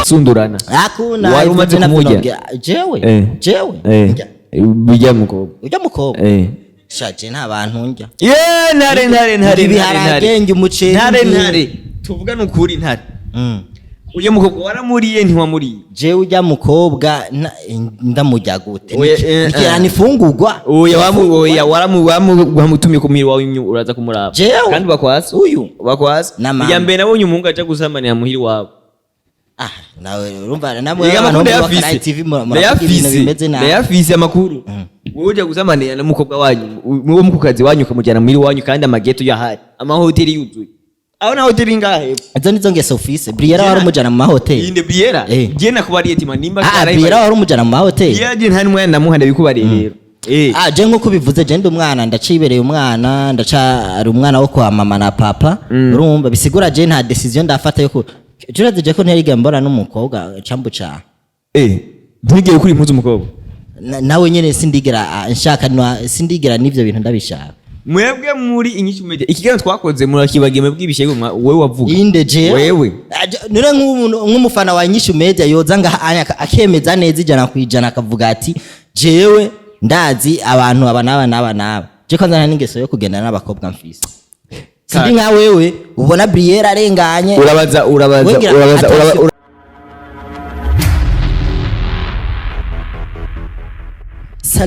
gusundurana akuna wari umaze kumurya jewe bijya mukobwa ujya mukobwa shaje nta bantu njya ntare ibiharage umuceri ntare tuvuga nukuri ntare ujya mukobwa waramuriye ntiwamuriye jewe ujya mukobwa ndamujya gute ni ifungurwa oya waramutumye kumira wawe uraza kumuraba kandi bakwasa iya mbere nabonye umuhungu aja gusamanira muhiri wabo nawe urumva namwe abantu bakora TV ibintu bimeze nabi yafise amakuru wowe ujya gusamanira n'umukobwa wanyu muwo mukukazi wanyu kamujyana muhiri wanyu kandi amageto yahari amahoteli yuzuye aho na hoteli ngahe izo nizo ngeso office Briella wari umujana mu mahoteli inde Briella je nakubariye tima nimba cyara Briella wari umujana mu mahoteli je ntari mwana ndamuhanda bikubariye rero je nkuko bivuze je ndi umwana ndacibereye umwana ndacari umwana wo kwa mama na papa urumva bisigura je nta decision ndafata yo turaje ko ntari gambora n'umukobwa cambu ca ntigiye kuri impuzu umukobwa nawe nyene sindigera n'ivyo bintu ndabishaka mwebwe muri inyishu media ikigano twakoze murakibageme bw'ibishego wewe wavuga inde je wewe nire nk'umufana wa inyishu media yoza nga akemeza neza ijana kwijana akavuga ati jewe ndazi abantu aba je kwanza n'ingeso yo kugenda n'abakobwa mfise sindi nka wewe ubona Briella arenganye urabaza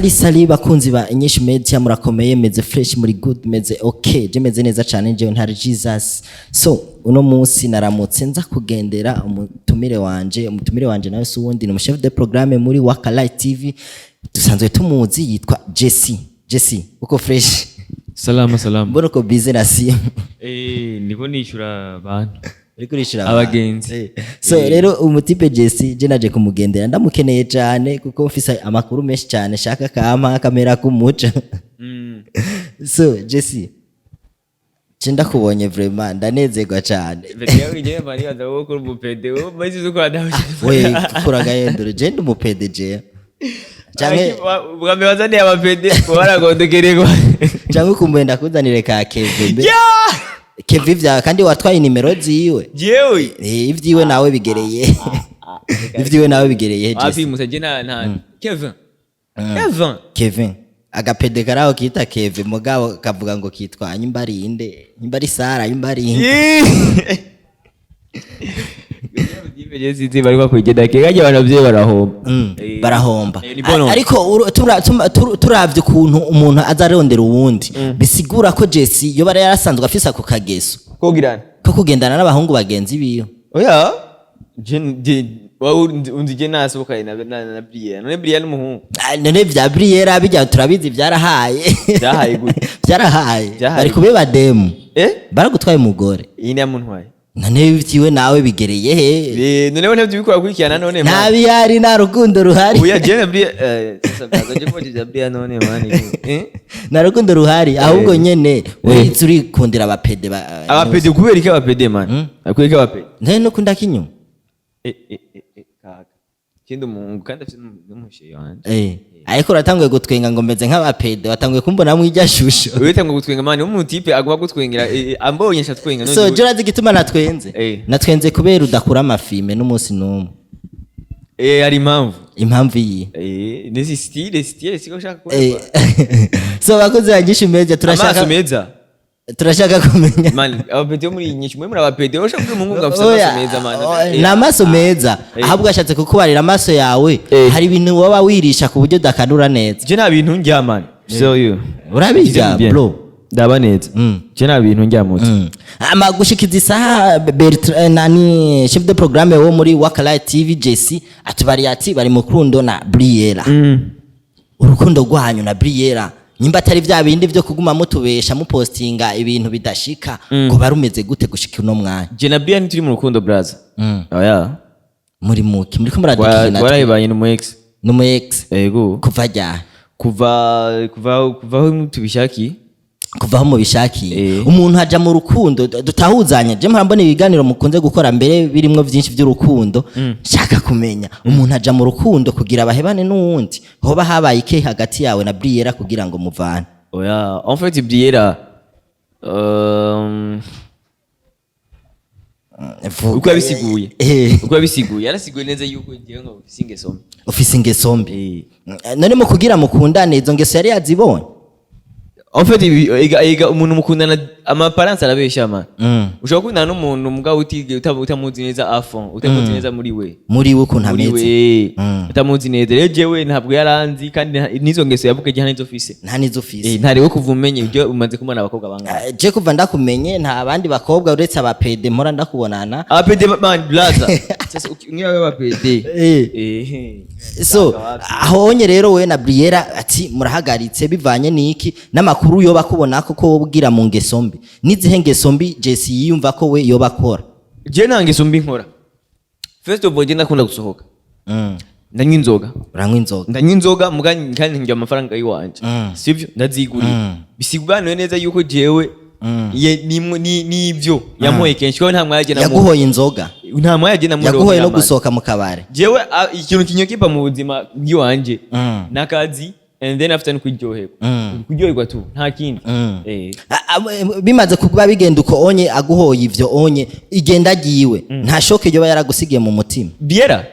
Sali bakunzi ba inyishu media murakomeye meze fresh muri good meze okay je meze neza cyane nje ntari Jesus so uno munsi naramutse nza kugendera umutumire wanje nawe suwundi ni chef de programme muri Wakala TV dusanzwe tumuzi yitwa Jessy uko fresh salama mbona ko business niko nishura abantu rikurishira abagenzi so rero umutipe Jessy je naje kumugendera ndamukeneye cyane kuko mfise amakuru menshi cyane shaka kama kamera kumuca so Jessy Chinda kubonye vraiment ndanezerwa cyane we kuraga yendure je ndi umupede je canke bwambe wazani abapede baragondokererwa canke kumwenda kuzanire ka Kevin vya kandi watwaye nimero ziwe jewe ivyiwe nawe bigereye ivyiwe nawe bigereye afi musaje na Kevin agapede karaho kita Kevin mugabo kavuga ngo kitwa nyimbari Sara nyimbari Jessy bari kwigenda kegaje banavye barahomba ariko turavye kuntu umuntu azarondera uwundi bisigura ko Jessy yo bara yarasanzwe afisa ako kageso ko kugendana n'abahungu bagenzi biyo oya unzije nasohoka na Briella none Briella n'umuhungu none vya Briella bijya turabizi byarahaye bari kubeba demu baragutwaye umugore iyi ni amuntwaye none bitiwe nawe bigereye he none bo ntabyo kurikirana none nabi yari na rukundo ruhari uya je Briella je ko je Briella none mani na rukundo ruhari ahubwo nyene we turi kundira abapede kubera iki abapede mani akweka abapede none no kunda kinyuma kaka kindi umuntu kandi afite n'umushe wanje ariko ratanguye gutwenga ngo meze nk'abapede watanguye kumbona mu ijashusho witanguye gutwenga mani umuntu tipe agwa gutwengera ambonye nshatwenga none so je urazi gituma natwenze kubera udakura amafime n'umunsi n'umwe ari impamvu iyi nezi style siko shaka ko so bakoze bagisha media turashaka kumenya man abapede muri inyishu mwe muri abapede ushaka ko umuntu ngafite amaso meza man n'amaso meza ahabwo ashatse kukubarira amaso yawe hari ibintu waba wirisha ku buryo dakanura neza je nta bintu njya man so you urabijya bro ndaba neza je nta bintu njya mutse amagushikiza isaha nani chef de programme wo muri Wakala TV Jessy atubari ati bari mu Urukundo na Briella urukundo rwanyu na Briella nyimba atari vya bindi vyo kuguma mutubesha mupostinga ibintu bidashika ngo barumeze gute gushika uno mwanya je na Briella turi mu Urukundo brother oya muri ko muradikina twarayibanye no ex yego kuva jya kuva mutubishaki kuvaho mu bishakiye umuntu haja mu rukundo dutahuzanya je murambone ibiganiro mukunze gukora mbere birimwo byinshi by'urukundo shaka kumenya umuntu haja mu rukundo kugira abahebane n'uwundi hoba habaye iki hagati yawe na Briella kugira ngo muvane oya en fait Briella uko yabisiguye yarasiguye neza yuko ngiye ngo ufise ingeso mbi none mu kugira mukundane izo ngeso yari yazibonye en fait iga umuntu mukundana amaparents arabesha man ushobora kundana n'umuntu mugabo utamuzi neza afon utamuzi neza muri we ukuntu ameze utamuzi neza rero jewe ntabwo yaranzi kandi nizo ngeso yavuga gihe nta nizo ufise ntari wo kuvumenye ibyo umaze kumana abakobwa banga je kuva ndakumenye nta bandi bakobwa uretse abapede mpora ndakubonana abapede man blaza sasa ngiye abapede so ahonye rero we na Briella ati murahagaritse bivanye niki n'amakuru yoba kubona ko wobwira mu ngeso mbi nizihe ngeso mbi Jesse yiyumva ko we yoba akora je nta ngeso mbi nkora first of all je ndakunda gusohoka ndanywa inzoga ndanywa inzoga mugani kandi njya amafaranga yiwanje sivyo ndaziguriye bisigubaniwe neza yuko jewe nivyo yamuhoye kenshi ko nta mwaje na yaguhoye inzoga nta mwaje na muri yaguhoye no gusohoka mu kabare jewe ikintu kinyokipa mu buzima bw'iwanje nakazi and then after kuryoherwa tu nta kindi bimaze kuba bigenda uko onye aguhoye ivyo onye igenda giwe nta shoke ryo yaragusigiye mu mutima Briella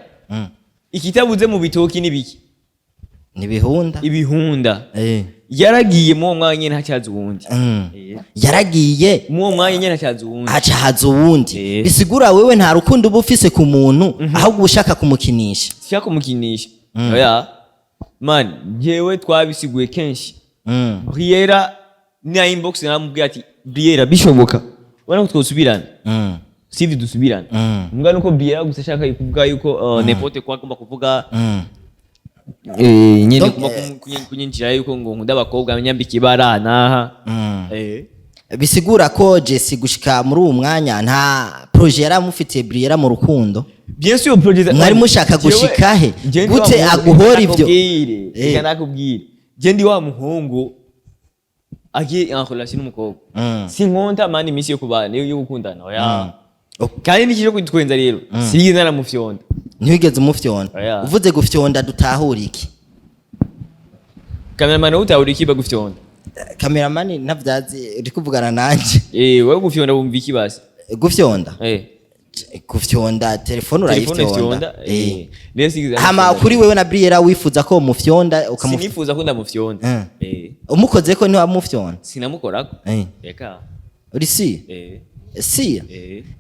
ikitabuze mu bitoki nibiki ibihunda yaragiye mu mwanya nta cyazi uwundi yaragiye mu mwanya nta cyazi uwundi aca haza uwundi bisigura wewe nta rukundo uba ufise ku muntu ahubwo ushaka kumukinisha oya man jewe twabisiguye kenshi Briella ni inbox namubwiye ati Briella bishoboka wana ko twosubirana sivi dusubirana mbwa nuko Briella gusa shaka kuvuga yuko nepote kwa kumba kuvuga nyene kuma kunyinjira yuko ngo nkunda abakobwa abanyambiki baranaha bisigura ko Jesse gushika muri uwo mwanya nta projet yaramufitiye Briella mu rukundo bien sûr projet mwari mushaka gushika he gute aguhora ivyo reka nakubwire je ndi wa muhungu agiye en relation n'umukobwa sinkonta mani misi yo kubana yo gukundana oya kandi nikije kwitwenza rero sinigeze naramufyonda ntiwigeze umufyonda uvuze gufyonda dutahura iki cameraman utahura iki bagufyonda cameraman ntavyazi uri kuvugana nanje wewe gufyonda wumva iki basi gufyonda gufyonda telefone urayifyonda hama kuri wewe na Briella wifuza ko mufyonda sinifuza ko ndamufyonda umukoze ko ntiwamufyonda sinamukorako reka uri si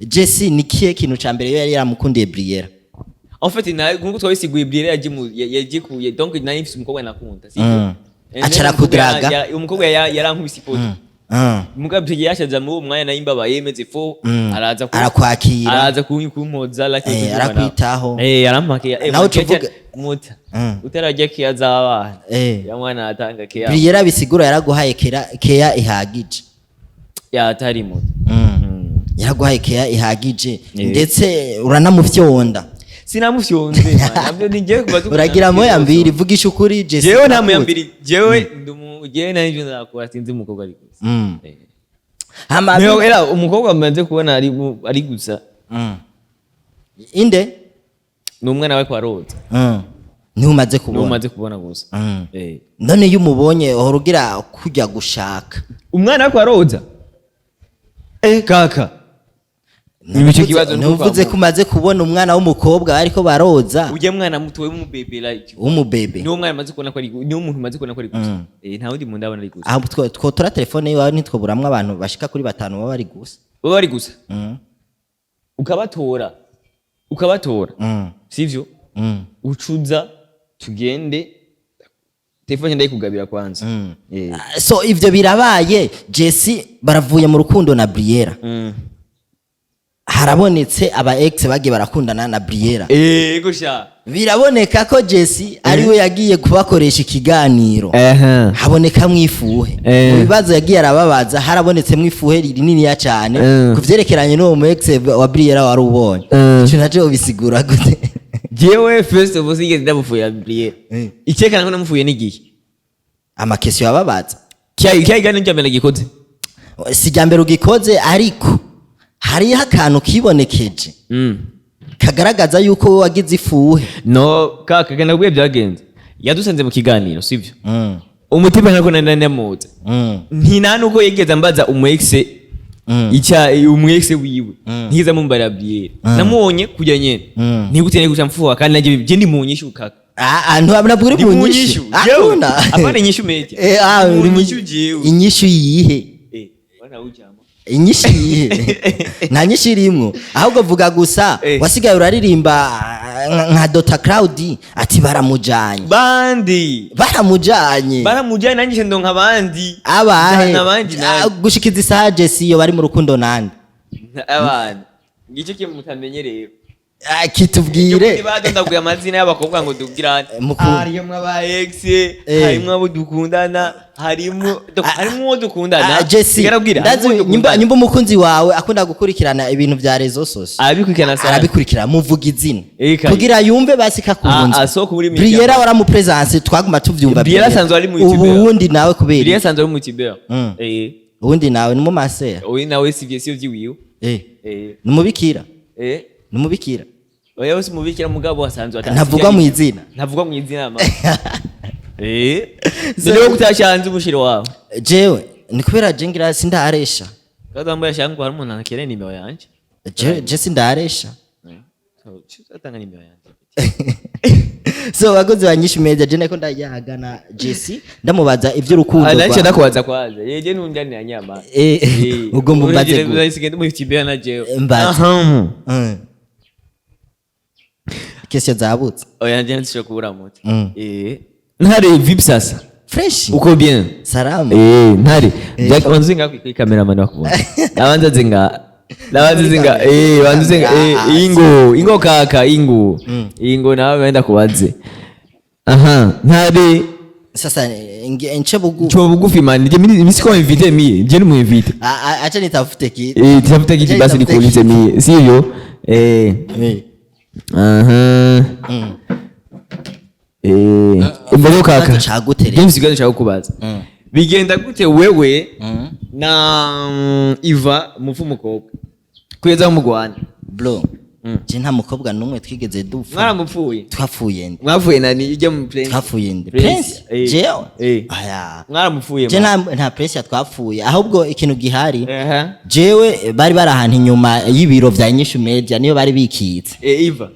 Jesse ni kihe kintu ca mbere yari yaramukundiye Briella en fait nkuko twabisiguye Briella yagiye donc nari mfise umukobwa nakunda sivyo acara kudraga umukobwa yarankubise ipoto mugabo yashaza mu mwanya na imba bayemeze fo arakwakira araza kumpoza like arakwitaho arampake nawe tuvuga muta utarajya kiyaza abana ya mwana atanga kiya Briella bisigura yaraguhaye keya ihagije yatari muta yaraguhaye keya ihagije ndetse uranamufyonda sinamufyonze nabyo ningiye kubaza uragira mo yambiri vugisha ukuri Jesse jewe nta muyambiri jewe ndumugeye nanjye nakora sinzi umukobwa ari gusa hama era umukobwa amaze kubona ari gusa inde ni umwana we kwa Roza ntumaze kubona gusa none iyo umubonye urugira kujya gushaka umwana we kwa Roza kaka Nibicho kibazo nuvuze ko umaze kubona umwana w'umukobwa ariko baroza uje mwana muto we umubebe like umubebe ni umwana maze kubona ko ari ni umuntu maze kubona ko ari gusa nta wundi muntu ndabona ari gusa aho twotora telefone yawe ntitwoburamwe abantu bashika kuri 5 baba ari gusa ukabatora sivyo ucuza tugende telefone ndayikugabira kwanza so ivyo birabaye Jesse baravuye mu rukundo na Briella harabonetse aba ex bagiye barakundana na Briella gusha biraboneka ko Jesse ariwe yagiye kubakoresha ikiganiro haboneka mwifuhe mu bibazo yagiye arababaza harabonetse mwifuhe rinini ya cyane kuvyerekeranye no mu ex wa Briella wari ubonye cyo naje ubisigura gute jewe first of all sigeze ndamufuye ya Briella ikekana ko namufuye n'igihe amakesyo yababaza cyayigana njyambere gikoze si jyambere ugikoze ariko hari akantu kibonekeje kagaragaza yuko wowe wagize ifuhe no kaka nabwiye byagenze yadusanze mu kiganiro sivyo umutima nako nanamutse ntina nuko yigeze ambaza umu ex ica umwese wiwe ntiza mumbarira Briella namubonye kujya nyene ntigutene guca mfuha kandi naje je ndi mu nyishu kaka ntabwo uri mu nyishu akuna apana inyishu meje uri mu nyishu jewe inyishu yihe wana ujama inyishu yihe nta nyishu irimwo ahubwo vuga gusa wasigaye uraririmba nka Dr Cloud ati baramujanye nanjye ndonka abandi abahe gushikiza isaha JESSY yo bari mu rukundo nande abandi ngice cyo mutamenyereye kitubwire badondaguye amazina y'abakobwa ngo dubwirane harimo aba ex harimo abo dukundana harimo dukundana JESSY nyimba umukunzi wawe akunda gukurikirana ibintu vya rezo sose arabikurikirana muvuga izina kugira yumve basi kakunze Briella wara mu presence twaguma tuvyumva Briella sanzwe ari mu YouTube ubundi nawe kubera Briella sanzwe ari mu YouTube ubundi nawe ni mu masera nawe sivyo vyiwiwe numubikira numubikira oya wese mubikira mugabo wasanzwe ntavugwa mu izina ama ndio kutashanze ubushiro wawe jewe ni kubera jengira sindaresha kaza mbo yashangu hari umuntu anakere nimero yanje je sindaresha atanga nimero yanje so bagozi banyishu media je nako ndayagana JESSY ndamubaza ivy'urukundo anache ndakubaza kwaza yeje nundani ya nyama ubwo mumbaze gusigende mu kibera na jewe Kesho zabutse oya nje ndishaka kubura moto ntare vip sasa fresh uko bien salama ntare wanzinga ku cameraman wakubona abanza zinga wanzinga ingo kaka ingo nawe wenda kubaze ntare sasa nche bugufi man nje mimi siko invite mie nje mu invite acha nitafute kitu tafute kitu basi nikuulize mie sivyo mbere kaka James gani cha kubaza bigenda gute wewe na Iva mufumukobwa kweza mu Rwanda bro je nta mukobwa numwe twigeze dupfa mwaramupfuye twafuye ndi mwafuye nani ijya mu prince twafuye ndi prince jewe aya mwaramupfuye je nta prince twapfuye ahubwo ikintu gihari jewe bari barahantu inyuma y'ibiro vya INYISHU media niyo bari bikitse Iva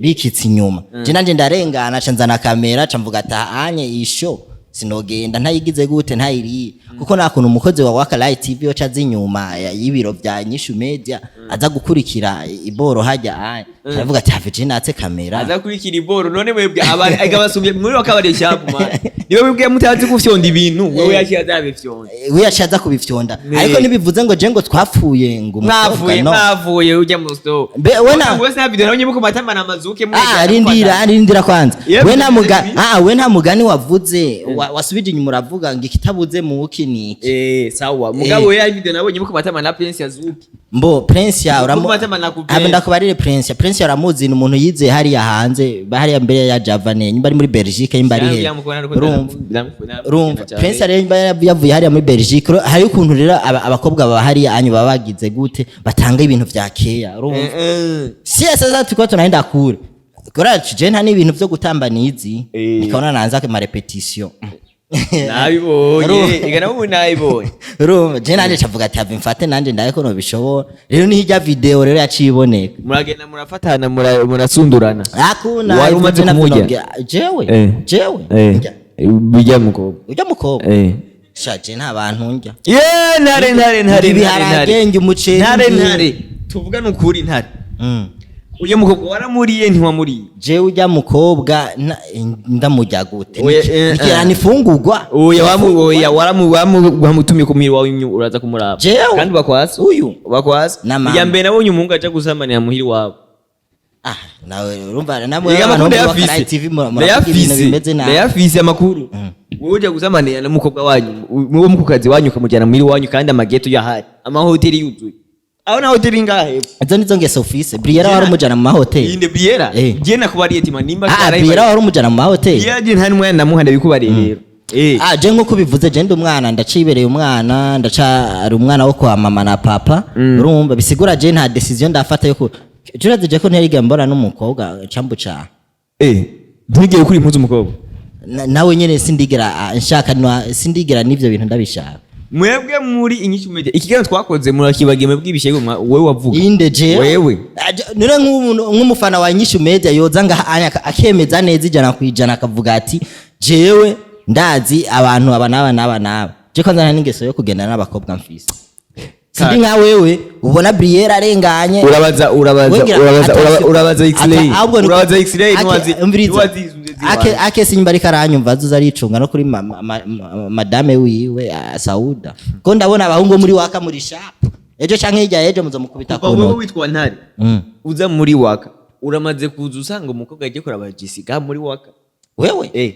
bikitse inyuma je nanje ndarengana canzana kamera camvuga anye isho sinogenda ntayigize gute ntayiri kuko nakuntu umukozi wa Waka Light TV yo cazi inyuma y'ibiro vya INYISHU media aza gukurikira iboro hajya aravuga ati have je natse kamera aza kurikira iboro none mwebwe abari agabasumye muri wakabare shapu man niwe wibwiye mutazi gufyonda ibintu wewe yakiyaza abifyonda we yacaza kubifyonda ariko nibivuze ngo je ngo twapfuye ngo mwavuye ujya mu store we na video nabonye muko matama na mazuke rindira kwanza we nta mugani wavuze wasubije inyuma uravuga ngo ikitabuze mu ukiniki sawa mugabo ya video nabonye muko matama na Prince yazuki mbo Prince ya ndakubarire Prince aramuzi umuntu yize hari ya hanze bahari ya mbere ya Javane nyimba ari muri Belgique nyimba ari he urumva Prince ari yavuye hari muri Belgique hari ukuntu rero abakobwa baba hari anyu babagize gute batanga ibintu vya keya urumva sasa tukwa tunaenda kure kora je nta n'ibintu byo gutambanizi nikabona nanza ke ma repetition nabibonye igana mu nabibonye urumva je nanje cavuga ati have mfate nanje ndaye ko no bishobora rero ni hirya video rero yaciboneka muragenda murafatana murasundurana akuna wari umaze kumujya jewe bijya mukobwa ujya mukobwa shaje nta bantu njya ntare ibiharagenge umuceri ntare tuvuga n'ukuri ntare uje mukobwa waramuriye ntiwamuriye je ujya mukobwa ndamujya gute nikirana ifungurwa oya waramutumye kumira wawe uraza kumuraba kandi bakwasa bakwasa ya mbere nabonye umuhungu aje gusamanira muhiri wabo nawe urumva namwe abantu ba Waka TV ndayafise amakuru wowe uje gusamanira na mukobwa wanyu mubo mukukazi wanyu kamujyana muhiri wanyu kandi amageto yahari amahoteli yuzuye aho na hoteli ngahe izo nizo ngeso office Briella wari umujana mu mahoteli inde Briella je nakubariye tima nimba Briella wari umujana mu mahoteli je nta n'umwana namuhanda bikubariye rero je nko kubivuze je ndi umwana ndacibereye umwana ndacari umwana wo kwa mama na papa urumva bisigura je nta decision ndafata yo juraze je ko ntariga mbona n'umukobwa cambuca ntigeye kuri impuzu umukobwa nawe nyene sindigera nshaka sindigera nivyo bintu ndabishaka mwebwe muri inyishu media ikiganiro twakoze murakibageme bw'ibishego wewe wavuga inde je wewe none nk'umufana wa inyishu media yoza nga akemeza neza ijana kwijana akavuga ati jewe ndazi abantu aba je kwanza nta n'ingeso yo kugendana n'abakobwa mfise sindi nka wewe ubona Briella arenganye urabaza X-ray nwazi ake sinyibari karanyumva azuza aricunga no kuri madame wiwe Sauda ko ndabona abahungu muri waka muri shop ejo canke hirya ejo muzo mukubita ko wowe witwa ntari uza muri waka uramaze kuza usanga umukobwa agiye kuraba Jessica muri waka wewe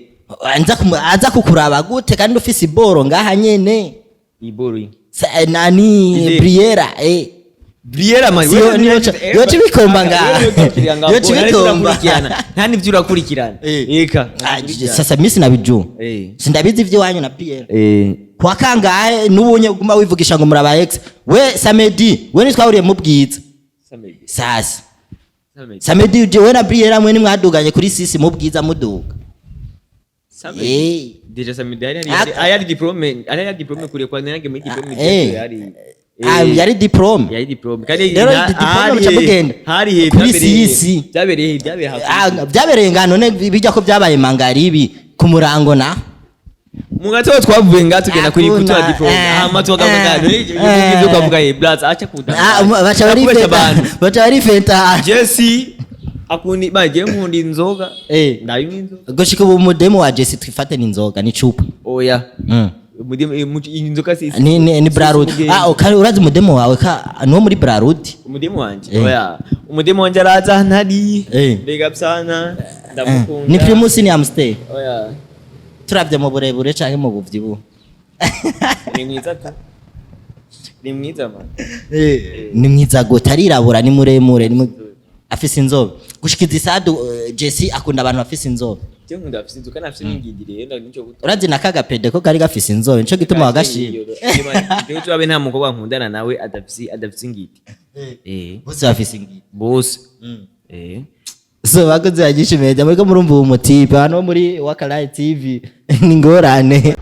aza kukuraba gute kandi ufise iboro ngaha nyene iboro nani Briella Briella mari yo tibikomba nga yo tibikomba nta nivyo urakurikirana eka sasa misi nabiju sindabizi ivyo wanyu na Briella kwa kangahe nubunye guma wivugisha ngo muraba ex we Samedi we nitwahuriye mu bwiza sasa Samedi je we na Briella mwe nimwaduganye kuri sisi mu bwiza muduga deja Samedi ari diplome kuri kwa nange muri diplome yari diplome kandi hari kuri sisi byabereye ngano ne bijya ko byabaye mangaribi ku murango na mugato twavuye nga tugenda kuri kutoa diplome ama twakavugana n'ibyo ukavuga blast acha kuda bacha bari fenta Jessy akuni baje mundi inzoga ndayo inzoga goshika ubu mudemo wa Jessy twifate ni inzoga ni chupa oya inzoka sisi ni Brarud ukari urazi mudemo wawe ka no muri Brarud umudemo wanje oya umudemo wanje araza ntari bega sana ndamukunda ni Primus ni Amstay oya turavye mu burebure canke mu buvyibu ni mwiza tu ni mwiza man ni mwiza gotarirabura ni muremure ni afise inzobe gushikiza isadu Jessy akunda abantu afise inzobe je nkunda afise inzobe kana afise n'ingindire yenda nico guto urazi nakaga pede ko kari gafise inzobe nico gituma wagashira je twabe nta mukobwa nkundana nawe adafise ingiti bose bafise ingiti bose so bakoze yagishimeje muri ko murumva umutipe hano muri Wakalayi TV ni ngorane